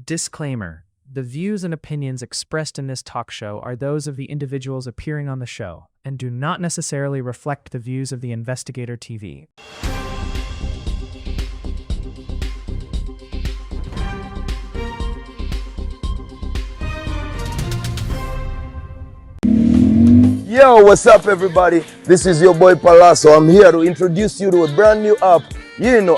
Disclaimer: the views and opinions expressed in this talk show are those of the individuals appearing on the show and do not necessarily reflect the views of the Investigator TV. Yo, what's up everybody? This is your boy Palazzo. I'm here to introduce you to a brand new app.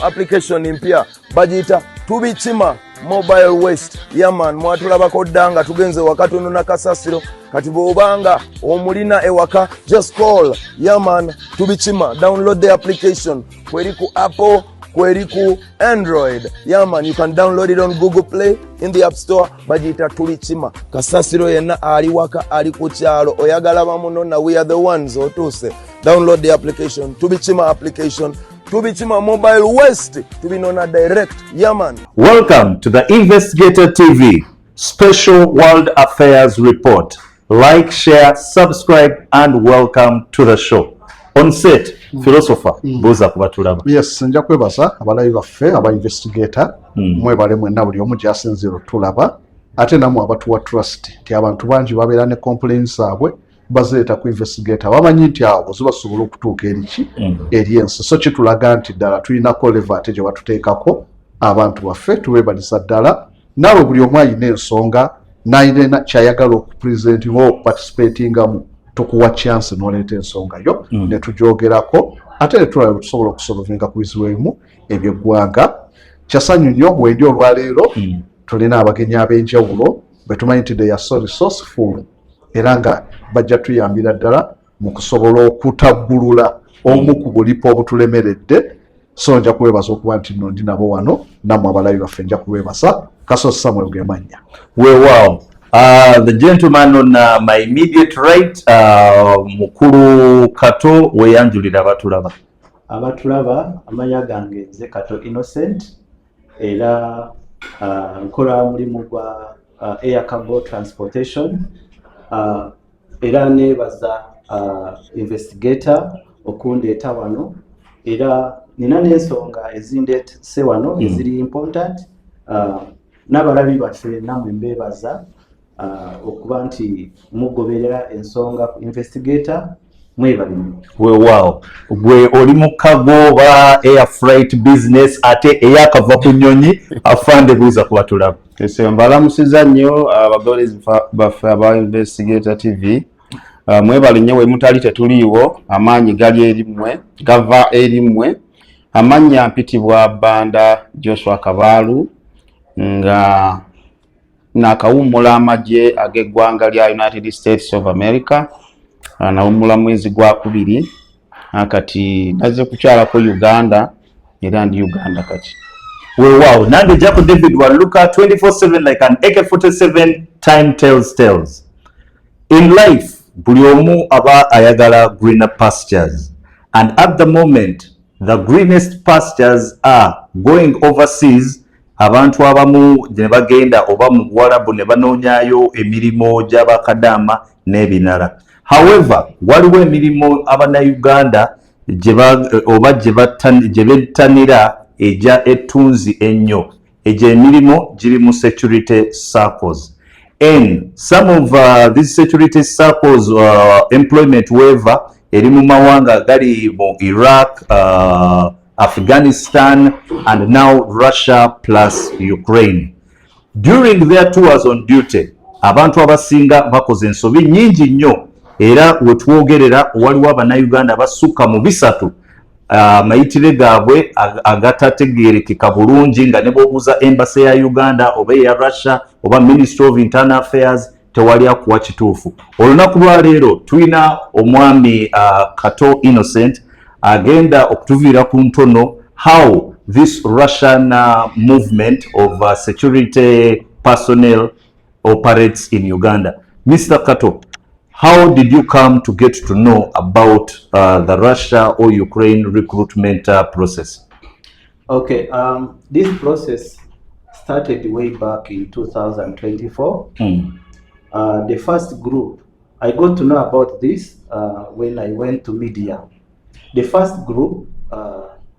Application impya. Bajita Tubichima Mobile Waste. Yeah man, mwatulabako danga tugenze wakati na kasasiro. Kati bobanga omulina ewaka, just call. Yeah man, Tubichima. Download the application. Kweriku Apple, kweriku Android. Yeah man, you can download it on Google Play, in the App Store. Bajita Tubichima. Kasasiro yena ali waka ali kuchalo. Oyagala bamunona, we are the ones otuse. Download the application. Tubichima application. Tubichima Mobile Waste. Tubinona direct. Yeah man. Welcome to the Investigator TV Special World Affairs Report. Like, share, subscribe, and welcome to the show. On set, philosopher Boza kubatulaba. Yes, nja kwebasa abalayi baffe aba investigator mwebale mwenna buli omu gyasinziro tulaba ate namwe abatuwa trust nti abantu bangi babeera ne complaints zaabwe bazeeta ku investigator bamanyi nti abo zibasobola okutuuka eriki eri ensi so kitulaga nti ddala tulinako levate gye batuteekako abantu baffe tubeebalisa ddala naawe buli omu ayina ensonga n'ayina kyayagala okupresentinga okuparticipatingamu tukuwa chance n'oleeta ensonga yo ne tugyogerako ate ne tulaba tusobola okusolvinga ku bizibu ebimu eby'eggwanga. Kyasanyu nnyo bwendi olwaleero tulina abagenyi ab'enjawulo betumanyi nti they are so resourceful era nga bajja tuyambira ddala mu kusobola okutabbulula omu ku bulipo obutulemeredde so nja kubeebaza okuba nti nno ndi nabo wano nammwe abalabi baffe nja kubeebasa Kaso Samuel Gemanya. Wow. The gentleman on my immediate right, Mukuru Kato, weyanjulira abatulaba. Abatulaba amanya gange nze Kato Innocent era nkola mulimu gwa air cargo transportation era nebaza investigator okundeeta wano era nina n'ensonga ezindeese wano eziri important n'abalabi baffe namwe mbeebaza okuba nti mugoberera ensonga ku investigator mwebalimu. Wow. Gwe oli mu kago ba air freight business ate eyakava ku nnyonyi afande buuza kubatulaba. Kese mbalamusiza nnyo abagoberezi baffe aba Investigator TV. Mwebale nnyo we mutali tetuliiwo amaanyi gali erimwe gava erimwe amanya mpitibwa Banda Joshua Kabalu nga nakawumula amagye ag'eggwanga lya United States of America nawumula mwezi gwa kubiri kati naze kukyala ku Uganda era ndi Uganda kati. Wow, Nande Jaco David Waluka 24/7 like an AK-47 time tells tales. In life, buli omu aba ayagala greener pastures, and at the moment the greenest pastures are going overseas. Abantu abamu gye bagenda oba mu Bwarabu ne banoonyaayo emirimu gy'abakadama n'ebinala. However, waliwo emirimu abannayuganda gye bettanira ejja ettunzi ennyo. Egyo emirimu giri mu security circles. And some of these security circles employment waiver eri mu mawanga gali mu Iraq, Afghanistan, and now Russia plus Ukraine. During their tours on duty, abantu abasinga bakoze ensobi nnyingi nnyo era wetwogerera waliwo abannayuganda basukka mu bisatu mayitire gaabwe agatategeerekeka bulungi nga ne b'obuuza embassy ya Uganda oba eya Russia oba Ministry of Internal Affairs tewali akuwa kituufu. Olunaku lwa leero tulina omwami Kato Innocent agenda okutuviira ku ntono how this Russian movement of security personnel operates in Uganda. Mr. Kato, how did you come to get to know about the Russia or Ukraine recruitment process? Okay, this process started way back in 2024. The first group, I got to know about this when I went to media. The first group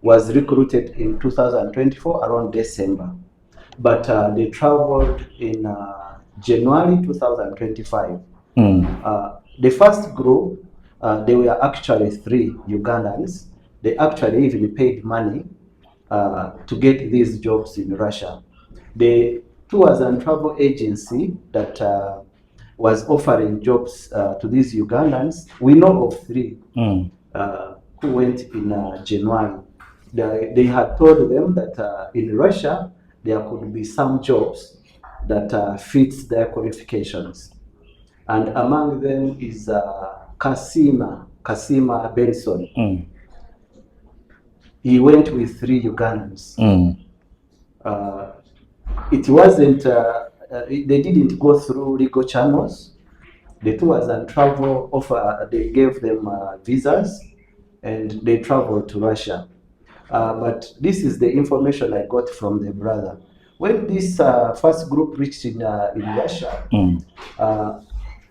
was recruited in 2024 around December. but they traveled in January 2025. The first group, they were actually 3 Ugandans. They actually even paid money to get these jobs in Russia. The tours and travel agency that was offering jobs to these Ugandans, we know of 3 who went in January. They had told them that in Russia there could be some jobs that fits their qualifications, and among them is Kasima Benson. He went with 3 Ugandans. It wasn't, they didn't go through legal channels. The tours and travel offer, they gave them visas and they traveled to Russia. But this is the information I got from the brother. When this first group reached in Russia,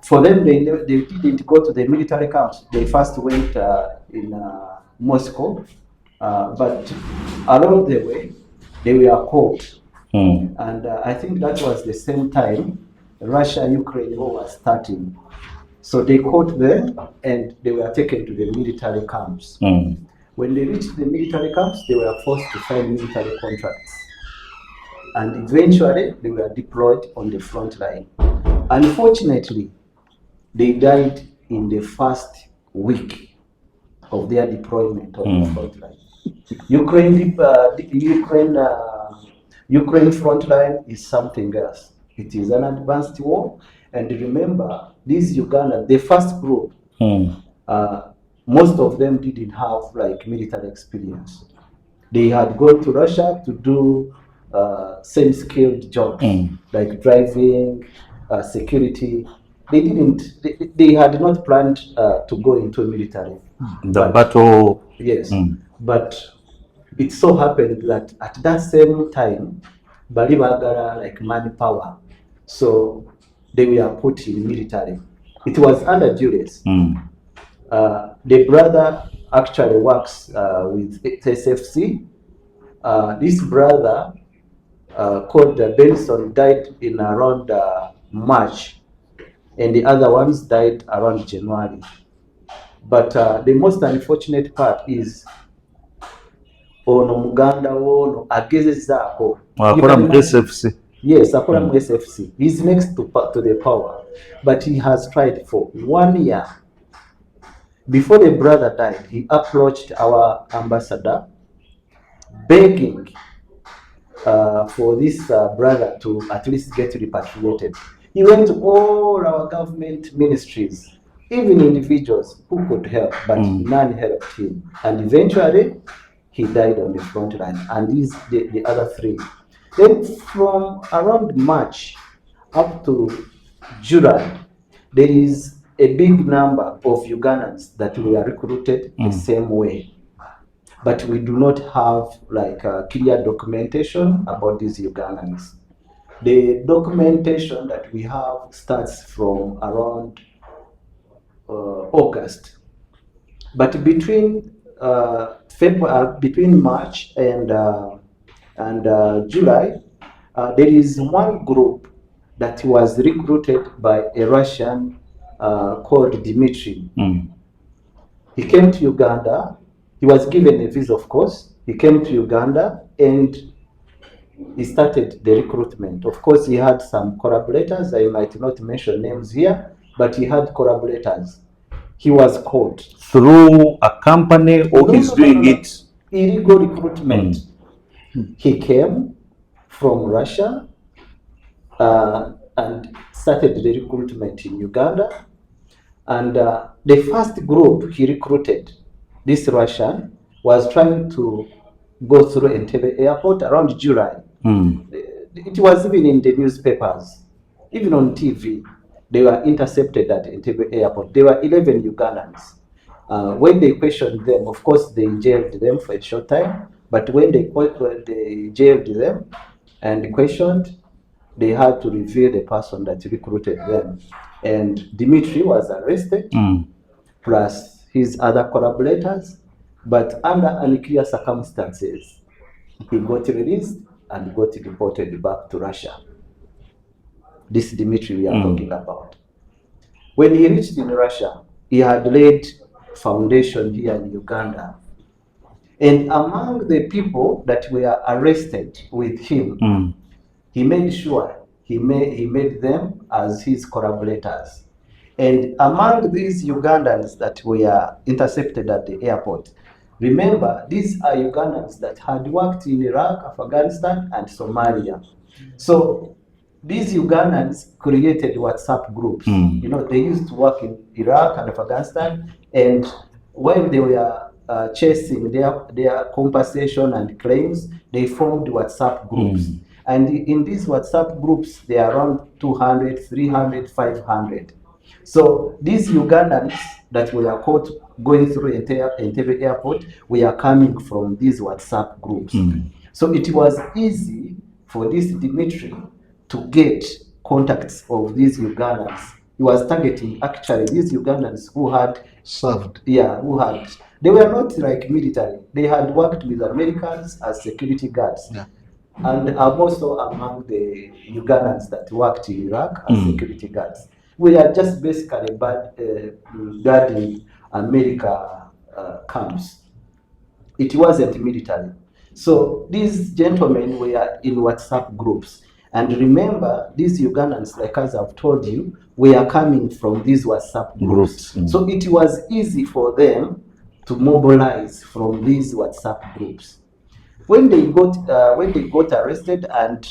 for them, they didn't go to the military camps. They first went in Moscow, but along the way, they were caught. And I think that was the same time Russia-Ukraine war was starting. So they caught them and they were taken to the military camps. When they reached the military camps, they were forced to sign military contracts. And eventually, they were deployed on the front line. Unfortunately, they died in the first week of their deployment on the front line. Ukraine frontline is something else. It is an advanced war. And remember, these Ugandans, the first group, most of them didn't have like military experience. They had gone to Russia to do same skilled jobs like driving, security. They had not planned to go into military. Battle. Yes, but it so happened that at that same time, bali bagala like manpower, so they were put in military. It was under duress. The brother actually works with SFC. This brother called Benson died in around March, and the other ones died around January. But the most unfortunate part is ono muganda wono agezezaako akola mu SFC. Yes, akola mu SFC. He's next to the power, but he has tried for 1 year. Before the brother died, he approached our ambassador begging for this brother to at least get repatriated. He went to all our government ministries, even individuals who could help, but none helped him. And eventually, he died on the front line, and these the other 3. Then from around March up to July, there is a big number of Ugandans that were recruited the same way. But we do not have like clear documentation about these Ugandans. The documentation that we have starts from around August, but between between March and July, there is one group that was recruited by a Russian called Dmitry. He came to Uganda. He was given a visa, of course. He came to Uganda and he started the recruitment. Of course, he had some collaborators. I might not mention names here, but he had collaborators. He was called Through a company, or he's doing it? Illegal recruitment. He came from Russia and started the recruitment in Uganda. And the first group he recruited, this Russian, was trying to go through Entebbe airport around July. It was even in the newspapers, even on TV. They were intercepted at Entebbe airport. There were 11 Ugandans. When they questioned them, of course, they jailed them for a short time. But when they jailed them and questioned, they had to reveal the person that recruited them. And Dmitry was arrested, plus his other collaborators. But under unclear circumstances, he got released and got deported back to Russia. This Dmitry we are talking about. When he reached in Russia, he had laid foundation here in Uganda. And among the people that were arrested with him, he made sure he made them as his collaborators. And among these Ugandans that were intercepted at the airport, remember, these are Ugandans that had worked in Iraq, Afghanistan, and Somalia. So these Ugandans created WhatsApp groups. You know, they used to work in Iraq and Afghanistan, and when they were chasing their compensation and claims, they formed WhatsApp groups. And in these WhatsApp groups, there are around 200, 300, 500. So these Ugandans that were caught going through Entebbe airport, we are coming from these WhatsApp groups. So it was easy for this Dmitry to get contacts of these Ugandans. He was targeting actually these Ugandans who had served. Yeah, who had. They were not like military. They had worked with Americans as security guards. Yeah. And I'm also among the Ugandans that worked in Iraq as security guards. We are just basically guarding America camps. It wasn't military. So these gentlemen were in WhatsApp groups. And remember, these Ugandans, like as I've told you, were coming from these WhatsApp groups. So it was easy for them to mobilize from these WhatsApp groups. When they got arrested and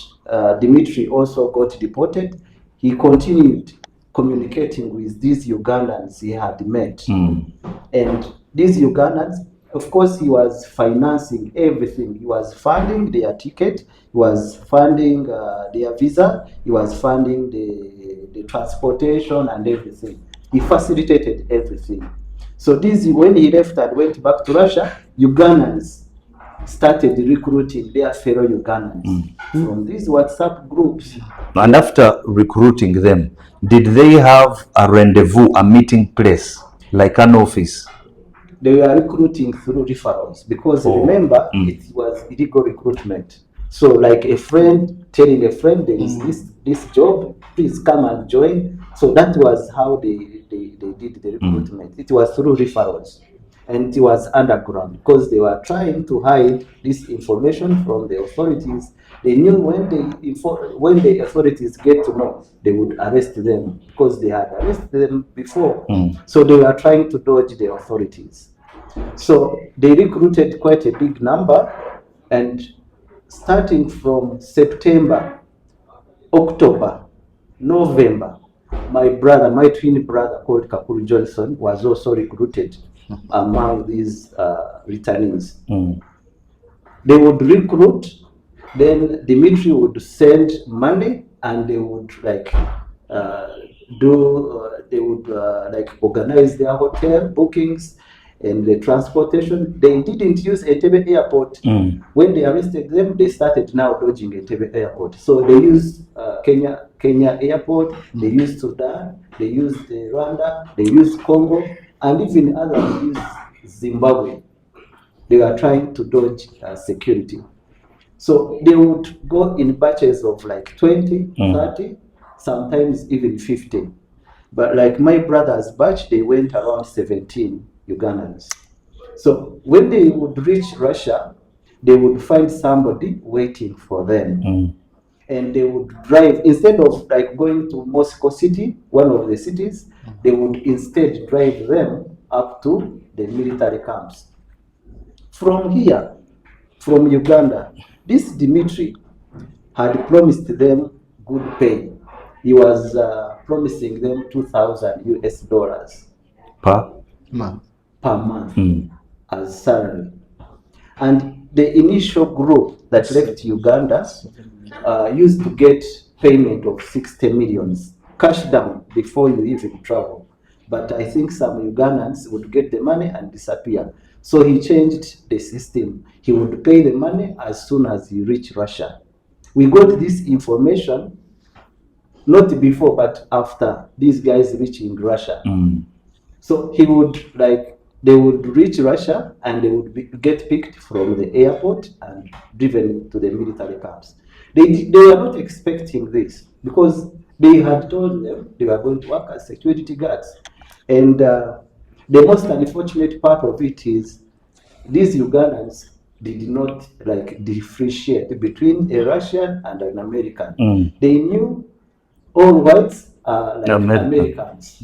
Dmitry also got deported, he continued communicating with these Ugandans he had met. And these Ugandans, of course, he was financing everything. He was funding their ticket, he was funding their visa, he was funding the transportation and everything. He facilitated everything. So this, when he left and went back to Russia, Ugandans started recruiting their fellow Ugandans from these WhatsApp groups. And after recruiting them, did they have a rendezvous, a meeting place, like an office? They were recruiting through referrals because remember, it was illegal recruitment. So like a friend telling a friend there is this job, please come and join. So that was how they did the recruitment. It was through referrals. And it was underground because they were trying to hide this information from the authorities. They knew when the authorities get to know, they would arrest them because they had arrested them before. So they were trying to dodge the authorities. So they recruited quite a big number, and starting from September, October, November, my twin brother called Kakuru Johnson was also recruited among these returnees. They would recruit, then Dmitry would send money, and they would organize their hotel bookings and the transportation. They didn't use Entebbe airport. When they arrested them, they started now dodging Entebbe airport. So they used Kenya airport, they used Sudan, they used Rwanda, they used Congo, and even others used Zimbabwe. They were trying to dodge security. So they would go in batches of like 20, 30, sometimes even 50. But like my brother's batch, they went around 17 Ugandans. So when they would reach Russia, they would find somebody waiting for them. And they would drive, instead of like going to Moscow City, one of the cities, they would instead drive them up to the military camps. From here, from Uganda, this Dmitry had promised them good pay. He was promising them $2,000 per month as salary. And the initial group that left Uganda used to get payment of 60 millions cash down before you even travel. But I think some Ugandans would get the money and disappear. So he changed the system. He would pay the money as soon as you reach Russia. We got this information not before, but after these guys reaching Russia. So he would They would reach Russia and they would get picked from the airport and driven to the military camps. They were not expecting this because they had told them they were going to work as security guards. And the most unfortunate part of it is these Ugandans did not like differentiate between a Russian and an American. They knew all whites are like Americans.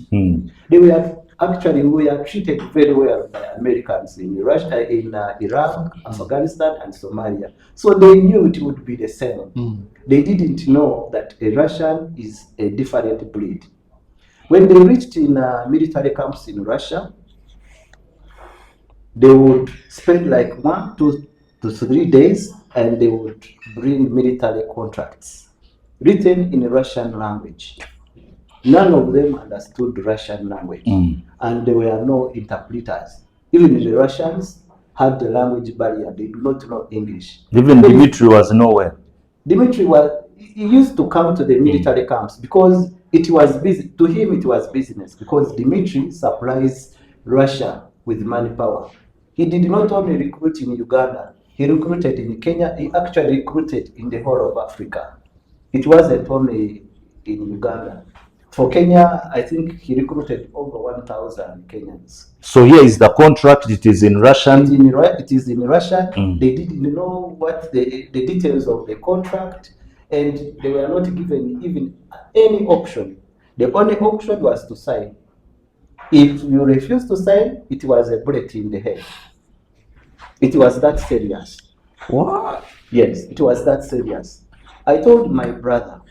They were actually, we are treated very well by Americans in Russia, in Iraq, Afghanistan, and Somalia. So they knew it would be the same. They didn't know that a Russian is a different breed. When they reached in military camps in Russia, they would spend like 1 to 3 days and they would bring military contracts written in Russian language. None of them understood Russian language, and there were no interpreters. Even the Russians had the language barrier, they do not know English. Even Dimitri was nowhere. Dimitri he used to come to the military camps because it was busy. To him, it was business because Dimitri supplies Russia with manpower. He did not only recruit in Uganda, he recruited in Kenya, he actually recruited in the whole of Africa. It wasn't only in Uganda. For Kenya, I think he recruited over 1,000 Kenyans. So here is the contract, it is in Russian. It is in Russian. They didn't know what the details of the contract, and they were not given even any option. The only option was to sign. If you refuse to sign, it was a bullet in the head. It was that serious. What? Yes, it was that serious. I told my brother,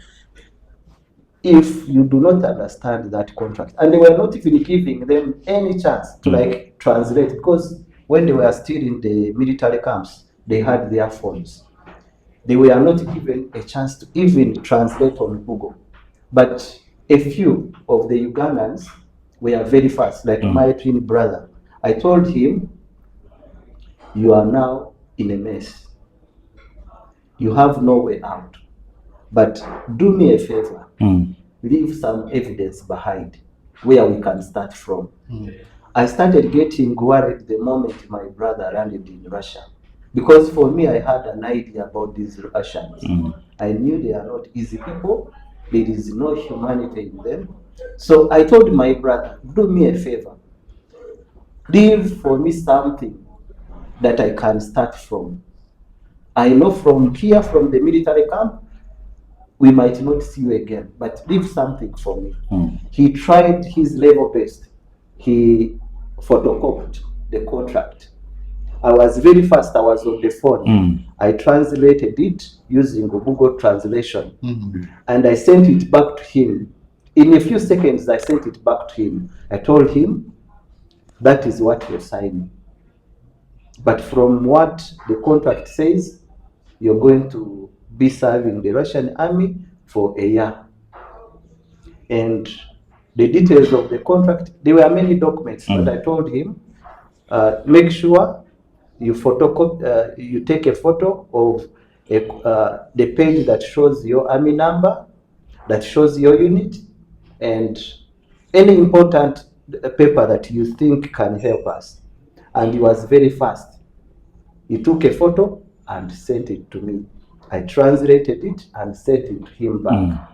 if you do not understand that contract, and they were not even giving them any chance to like translate, because when they were still in the military camps, they had their phones. They were not given a chance to even translate on Google. But a few of the Ugandans were very fast, like my twin brother. I told him, you are now in a mess. You have no way out. But do me a favor, leave some evidence behind where we can start from. I started getting worried the moment my brother landed in Russia. Because for me, I had an idea about these Russians. I knew they are not easy people. There is no humanity in them. So I told my brother, do me a favor. Leave for me something that I can start from. I know from here, from the military camp, we might not see you again, but leave something for me. He tried his level best. He photocopied the contract. I was very fast, I was on the phone. I translated it using Google Translation. And I sent it back to him. In a few seconds, I sent it back to him. I told him, that is what you're signing. But from what the contract says, you're going to be serving the Russian army for a year. And the details of the contract, there were many documents, but I told him, make sure you photocopy, you take a photo of the page that shows your army number, that shows your unit, and any important paper that you think can help us. And he was very fast. He took a photo and sent it to me. I translated it and sent it to him back.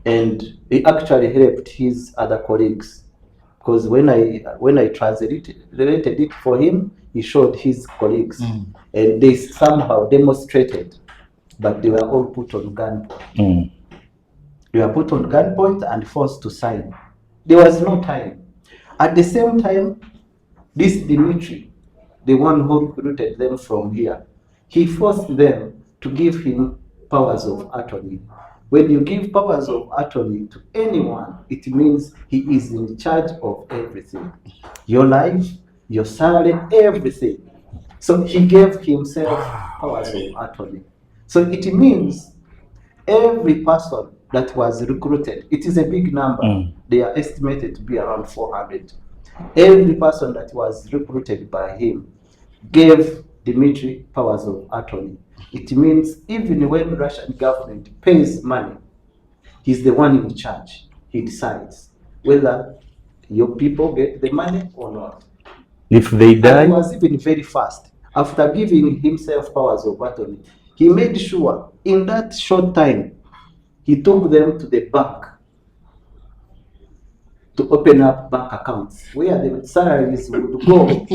And he actually helped his other colleagues, because when I translated it for him, he showed his colleagues, and they somehow demonstrated, but they were all put on gunpoint. They were put on gunpoint and forced to sign. There was no time. At the same time, this Dimitri, the one who recruited them from here, he forced them to give him powers of attorney. When you give powers of attorney to anyone, it means he is in charge of everything. Your life, your salary, everything. So he gave himself powers of attorney. So it means every person that was recruited, it is a big number. They are estimated to be around 400. Every person that was recruited by him gave Dimitri powers of attorney. It means even when Russian government pays money, he's the one in charge. He decides whether your people get the money or not. If they And die, he was even very fast. After giving himself powers of attorney, he made sure in that short time, he took them to the bank to open up bank accounts where the salaries would go.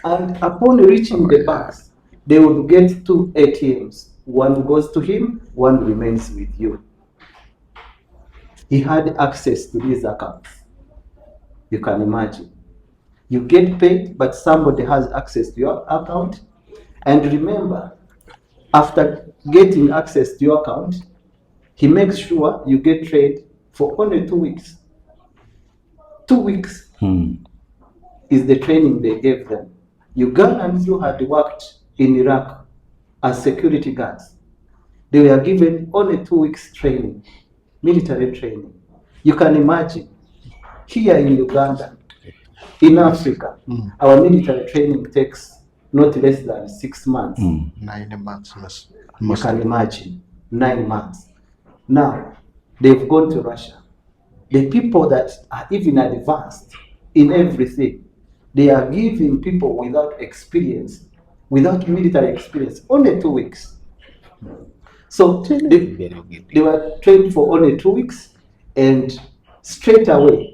And upon reaching the banks, they would get 2 ATMs. One goes to him, one remains with you. He had access to these accounts. You can imagine. You get paid, but somebody has access to your account. And remember, after getting access to your account, he makes sure you get paid for only 2 weeks. 2 weeks is the training they gave them. Ugandans who had worked in Iraq as security guards, they were given only 2 weeks training, military training. You can imagine, here in Uganda, in Africa, our military training takes not less than 6 months. 9 months. You can imagine, 9 months. Now, they've gone to Russia. The people that are even advanced in everything, they are giving people without experience, without military experience, only 2 weeks. So they were trained for only 2 weeks, and straight away,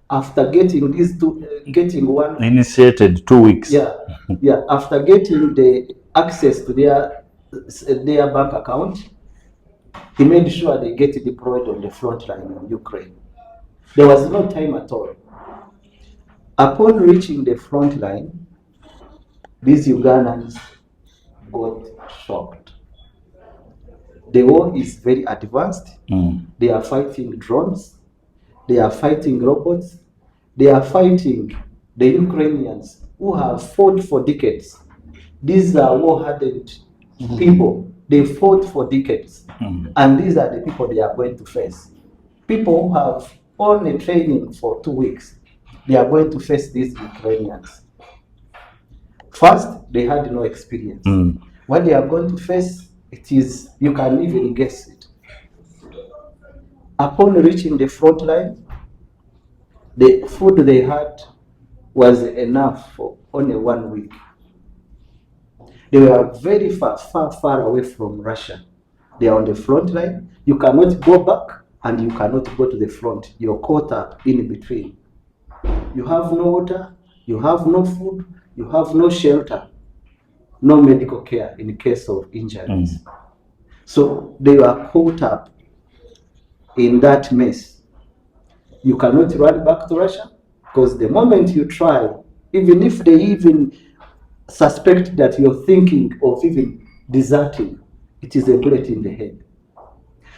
after getting these getting one initiated 2 weeks. Yeah, after getting the access to their bank account, he made sure they get deployed on the front line in Ukraine. There was no time at all. Upon reaching the front line, these Ugandans got shocked. The war is very advanced. They are fighting drones. They are fighting robots. They are fighting the Ukrainians who have fought for decades. These are war-hardened people. They fought for decades. And these are the people they are going to face. People who have only training for 2 weeks, they are going to face these Ukrainians. First, they had no experience. What they are going to face, it is, you can even guess it. Upon reaching the front line, the food they had was enough for only 1 week. They were very far away from Russia. They are on the front line. You cannot go back and you cannot go to the front. You're caught up in between. You have no water, you have no food, you have no shelter, no medical care in case of injuries. So they were caught up in that mess. You cannot run back to Russia, because the moment you try, even if they even suspect that you're thinking of even deserting, it is a bullet in the head.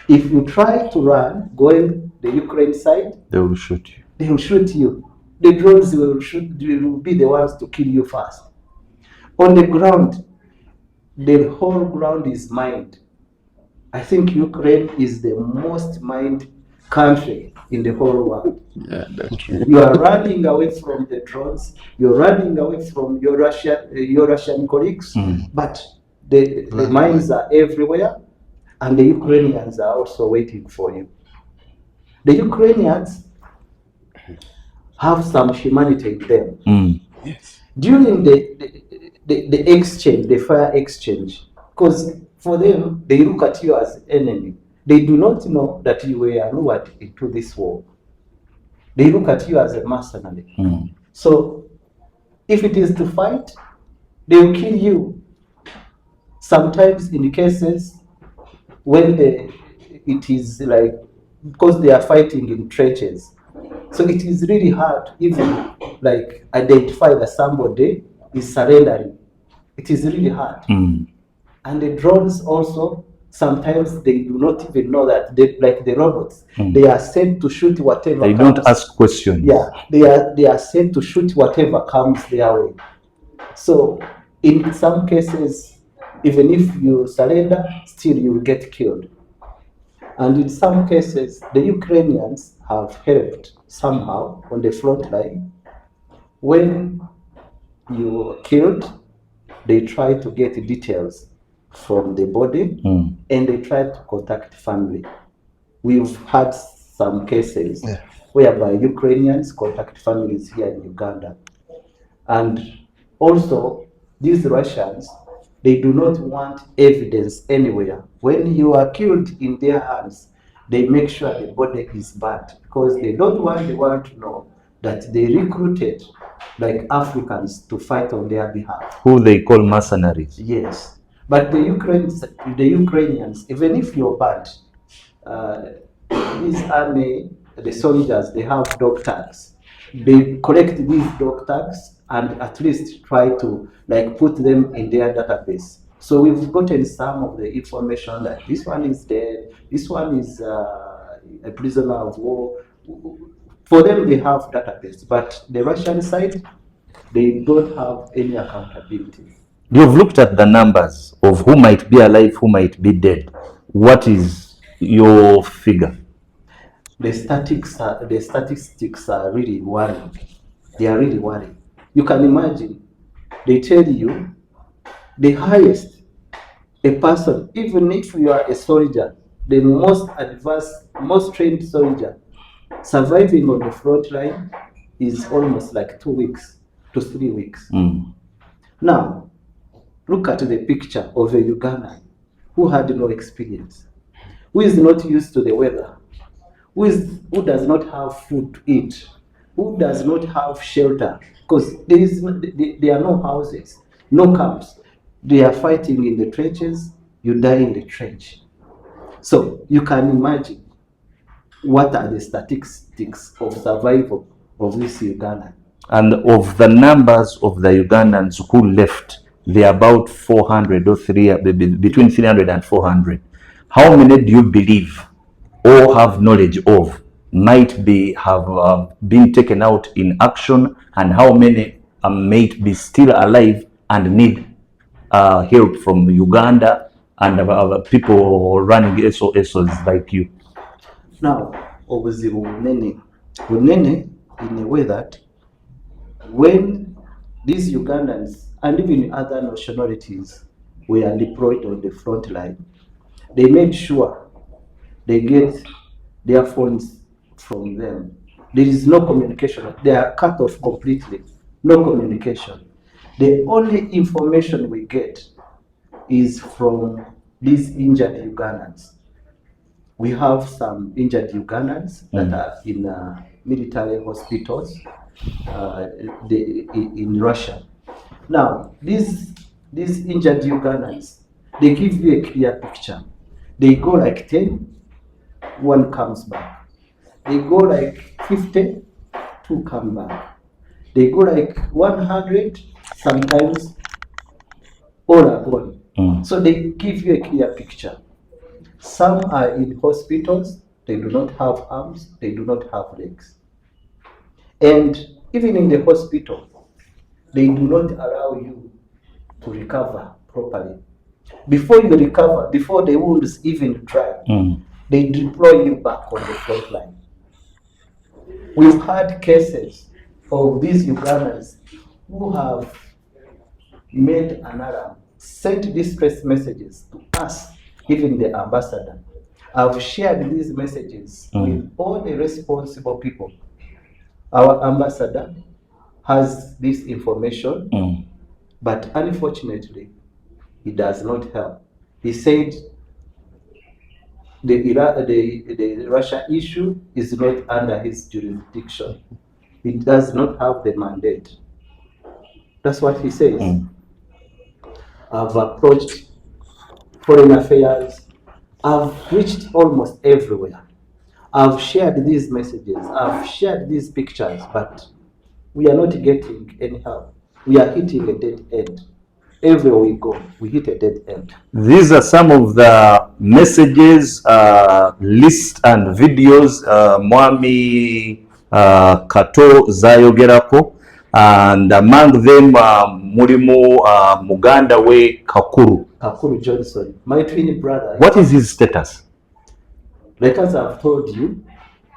If you try to run, going the Ukraine side, They will shoot you. they will shoot you. The drones will be the ones to kill you first. On the ground, the whole ground is mined. I think Ukraine is the most mined country in the whole world. You are running away from the drones, you're running away from your Russian colleagues, but the mines are everywhere, and the Ukrainians are also waiting for you. The Ukrainians have some humanity in them. During the exchange, the fire exchange, because for them, they look at you as enemy. They do not know that you were lured into this war. They look at you as a mercenary. So if it is to fight, they will kill you. Sometimes in cases when it is like, because they are fighting in trenches, so it is really hard even like identify that somebody is surrendering. It is really hard. And the drones also, sometimes they do not even know that they, like the robots, they are sent to shoot whatever They comes. don't ask questions. Yeah, they are sent to shoot whatever comes their way. So in some cases, even if you surrender, still you will get killed. And in some cases, the Ukrainians have helped somehow on the front line. When you are killed, they try to get details from the body, and they try to contact family. We've had some cases Yeah. whereby Ukrainians contact families here in Uganda. And also, these Russians, they do not want evidence anywhere. When you are killed in their hands, they make sure the body is burnt because they don't want the world to know that they recruited like Africans to fight on their behalf. Who they call mercenaries. Yes, but the Ukrainians, even if you're bad, this army, the soldiers, they have dog tags. They collect these dog tags and at least try to like put them in their database. So we've gotten some of the information that this one is dead, this one is a prisoner of war. For them, they have database, but the Russian side, they don't have any accountability. You've looked at the numbers of who might be alive, who might be dead. What is your figure? The statistics are really worrying. They are really worrying. You can imagine, they tell you the highest a person, even if you are a soldier, the most advanced, most trained soldier, surviving on the front line is almost like 2 weeks to 3 weeks. Now, look at the picture of a Ugandan who had no experience, who is not used to the weather, who does not have food to eat, who does not have shelter, because there are no houses, no camps. They are fighting in the trenches, you die in the trench. So you can imagine what are the statistics of survival of this Ugandan. And of the numbers of the Ugandans who left, they are about 400 or between 300 and 400. How many do you believe or have knowledge of might have been taken out in action, and how many might be still alive and need help from Uganda and people running SOSs like you? Now, obuzibu bunene in a way that when these Ugandans and even other nationalities were deployed on the front line, they made sure they get their phones from them. There is no communication. They are cut off completely. No communication. The only information we get is from these injured Ugandans. We have some injured Ugandans that are in military hospitals in Russia. Now, these injured Ugandans, they give you a clear picture. They go like 10, one comes back. They go like 50, two come back. They go like 100, sometimes all are gone. So they give you a clear picture. Some are in hospitals, they do not have arms, they do not have legs. And even in the hospital, they do not allow you to recover properly. Before you recover, before the wounds even dry, they deploy you back on the front line. We've had cases of these Ugandans who have made an alarm, sent distress messages to us, even the ambassador. I've shared these messages with all the responsible people. Our ambassador has this information, but unfortunately, he does not help. He said the Russia issue is not under his jurisdiction. He does not have the mandate. That's what he says. I've approached Foreign Affairs. I've reached almost everywhere. I've shared these messages. I've shared these pictures, but we are not getting any help. We are hitting a dead end. Everywhere we go, we hit a dead end. These are some of the messages, lists and videos Mwami Kato zayogerako, and among them mulimu Muganda we Kakuru Johnson, my twin brother. What is his status? Like as I've told you,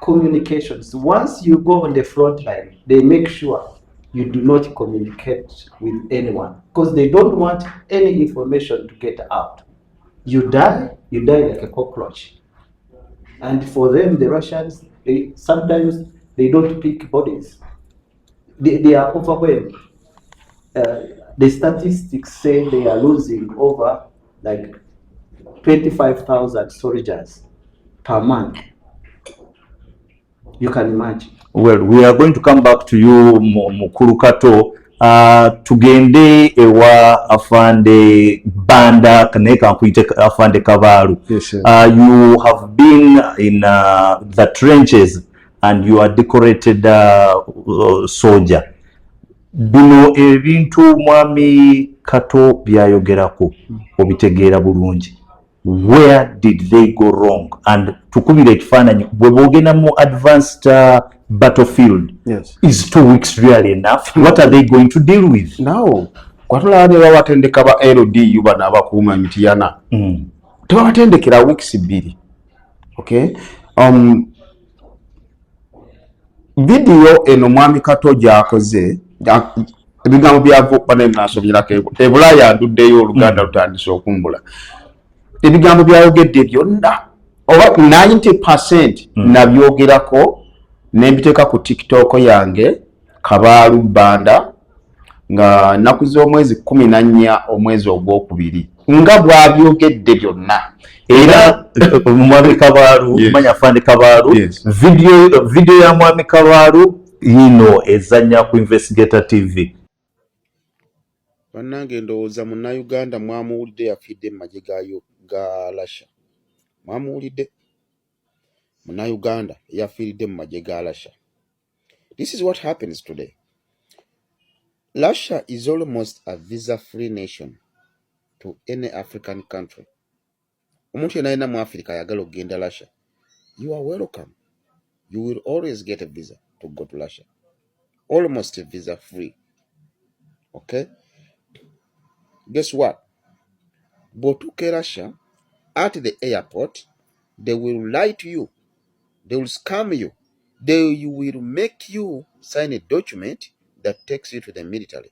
communications. Once you go on the front line, they make sure you do not communicate with anyone because they don't want any information to get out. You die like a cockroach. And for them, the Russians, sometimes they don't pick bodies. They are overwhelmed. The statistics say they are losing over like 25,000 soldiers per month. You can imagine. Well, we are going to come back to you, Mukulu Kato. Tugende ewa afande banda kaneka kuite afande Kavalu. Yes, yes. You have been in the trenches and you are decorated soldier. Bino ebintu mwami Kato byayogerako obitegeera bulungi. Where did they go wrong? And tukubira ekifaananyi bwe boogenda mu advanced battlefield, Yes. is 2 weeks really enough? What are they going to deal with? No. Kwatulaba ne babatendeka ba LDU bano abakuuma emitiyana. Tebabatendekera weeks 2. Okay? Video eno mwami Kato gy'akoze ebigambo byavo bane nasobyerako ebulaaya anduddeyo Oluganda lutandise okumbula. Ebigambo byayogedde byonna oba 90% nabyogerako nembiteeka ku TikTok yange Kabaalu Banda nga nnaku z'omwezi 14 omwezi ogwokubiri nga bwabyogedde byonna. Era mwami Kabaalu, manya afande Kabaalu, video ya mwami Kabaalu yino ezanya ku Investigator TV. Bannange ndowooza Munnayuganda mwamuwulidde yafiidde mu magye ga Russia. Mwamuwulidde Munnayuganda yafiiridde mu magye ga Russia. This is what happens today. Russia is almost a visa-free nation to any African country. Omuntu yenna yenna mu Africa ayagala okugenda Russia, you are welcome. You will always get a visa to go to Russia. Almost a visa-free. Okay? Guess what? Botuke Russia, at the airport, they will lie to you. They will scam you. They will make you sign a document that takes you to the military.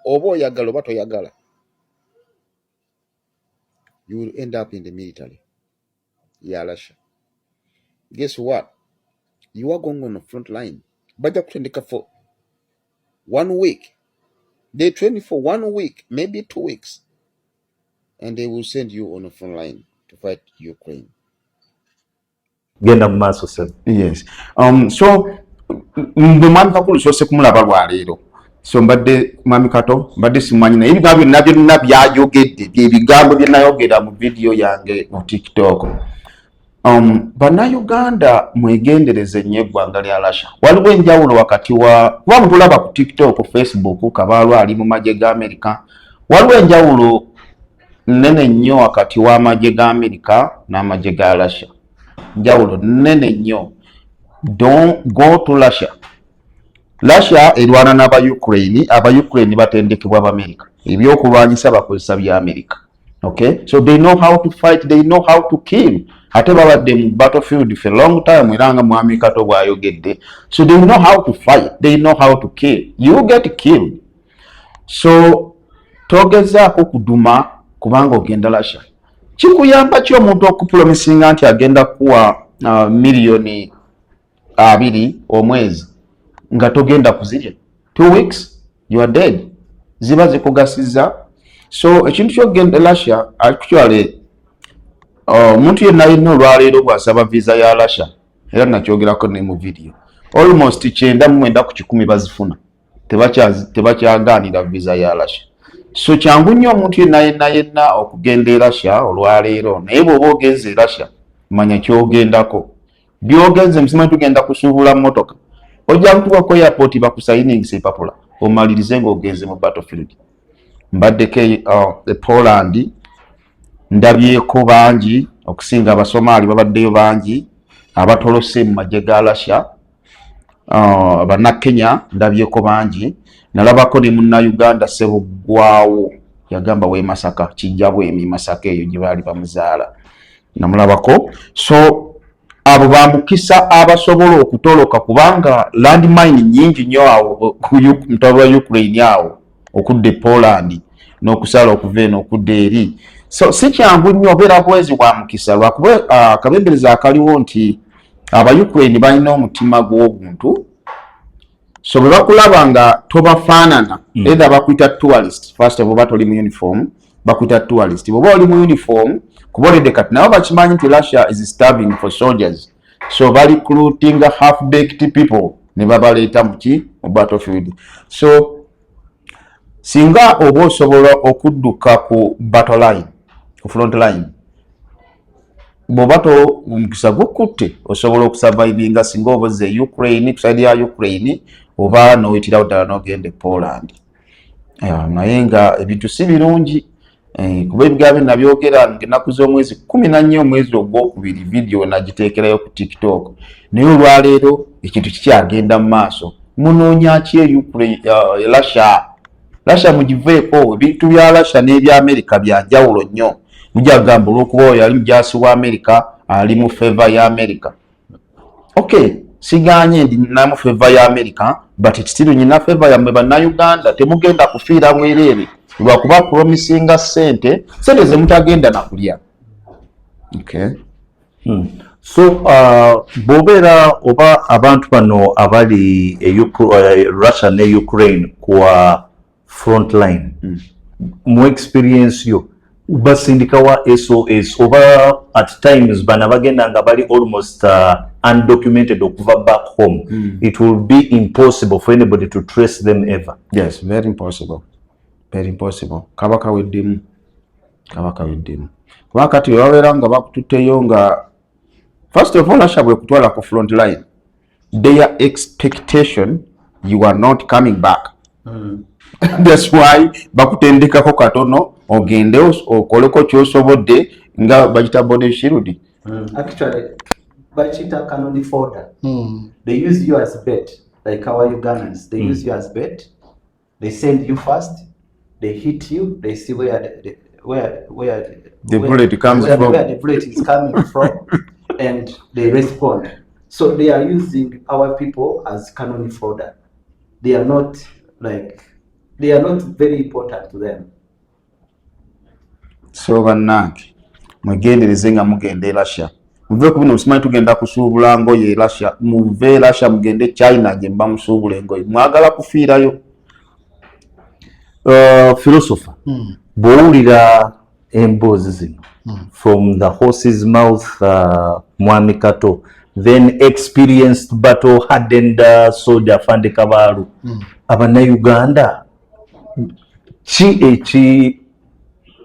Obo yagala oba toyagala. You will end up in the military. Yeah, Russia. Guess what? You are going on the front line. Baja kutendeka for 1 week. They train you for 1 week, maybe 2 weeks. And they will send you on the front line to fight Ukraine. Genda mu maaso sir. Yes. So mwami Kakulu sose kumulaba lwaleero. So mbadde mwami Kato mbadde simanyi na ebigambo byonna byayogedde ebigambo bye nayogera mu video yange mu TikTok. Bannayuganda mwegendereze nnyo eggwanga lya Russia. Waliwo enjawulo wakati wa kuba mutulaba ku TikTok, Facebook, Kabaalu ali mu magye ga Amerika. Waliwo enjawulo nnene nnyo wakati w'amagye ga Amerika n'amagye ga Russia. Njawulo nnene nnyo. Don't go to Russia. Russia erwana n'aba-Ukraine, aba-Ukraine batendekebwa America. Ebyokulwanyisa bakozesa bya America. Okay? So they know how to fight, they know how to kill. Ate babadde mu battlefield for a long time era nga mwami Kato bw'ayogedde. So they know how to fight, they know how to kill. You get killed. So togezaako kuduma kubanga ogenda Russia. Kikuyamba ki omuntu okupromisinga nti agenda kuwa miliyoni 2 omwezi nga togenda kuzirya? 2 weeks you are dead. Ziba zikugasiza. So ekintu ky'ogenda Russia actually omuntu yenna yenna olwaleero bw'asaba visa ya Russia era nakyogerako ne mu video almost 9 ku 10 bazifuna tebakyagaanira visa ya Russia. So kyangu nnyo omuntu yenna okugenda Russia olwaleero, naye bw'oba ogenze Russia manya kyogendako. Byogenze musimanyi tugenda kusuubula mmotoka, ojja kutuuka ku airport bakusayiningisa empapula omalirize ng'ogenze mu battlefield. Mbaddeko Poland ndabyeko bangi okusinga Abasomaali babaddeyo bangi abatolose mu magye ga Russia. Bannakenya ndabyeko bangi, nalabako ne Munnayuganda Ssebuggwawo yagamba w'e Masaka, Kijjabwemi Masaka eyo gye baali bamuzaala namulabako. So abo bambukisa abasobola okutoloka kubanga landmine nyingi nnyo awo ku mutalo wa Ukraine awo okudde Poland n'okusala okuva eno okudde eri. so si kyangu nnyo obeera bwezi bwa mukisa lwakuba akabembereza akaliwo nti Aba-Ukraine balina omutima gw'obuntu, so bwe bakulaba nga tobafaanana either bakuyita tourist, first of all batoli mu uniform bakuyita tourist, bw'oba oli mu uniform kuba olidde kati nabo bakimanyi nti Russia is starving for soldiers, so recruiting half-baked people ne babaleeta mu battlefield. So singa oba osobola okudduka ku battle line, ku front line, bw'oba omukisa gukutte osobola okusurvivinga singa oboze Ukraine, kuside ya Ukraine, oba n'oyitirawo ddala n'ogenda e Poland. Naye nga ebintu si birungi, kuba ebigambo nabyogera ennaku z'omwezi 14 omwezi ogwokubiri vidiyo nagiteekerayo ku TikTok, naye olwaleero ekintu kikyagenda mu maaso. Munoonya ki Russia mugiveeko, ebintu bya Russia n'ebya America bya njawulo nnyo. Mujja gamba olw'okuba oyo ali mujaasi wa America ali mu favor ya America. Okay, siganye ndi namu favor ya America, but still nyina favor ya Bannayuganda temugenda kufiira mwereere lwakuba promisinga sente ze mutagenda na kulya. Okay. So bobera oba abantu bano abali Russia ne Ukraine kwa frontline, mu experience yo basindika wa SOS oba at times bana bagenda nga bali almost undocumented okuva back home, it will be impossible for anybody to trace them ever. Yes, very impossible. Kabaka weddimu wakati wabeera nga bakututeyo nga first of all Russia bwe kutwala ku front line, their expectation you are not coming back. That's why bakutendekako katono ogende okoleko kyosobodde nga bagita body shield. Actually bagita cannon fodder. They use you as bait, like our Ugandans. They use you as bait. They send you first, they hit you, they see where the bullet comes from, where the bullet is coming from, and they respond. So they are using our people as cannon fodder. They are not very important to them. So bannange mwegendereze nga mugende Russia, muve ku bino musimanyi tugenda kusuubula ngoye Russia, muve Russia mugende China gye mba musuubula engoye, mwagala kufiirayo. Philosopher, bw'owulira emboozi zino from the horse's mouth, Mwami Kato, then experienced battle hardened soldier Fande Kabalu, Abannayuganda ki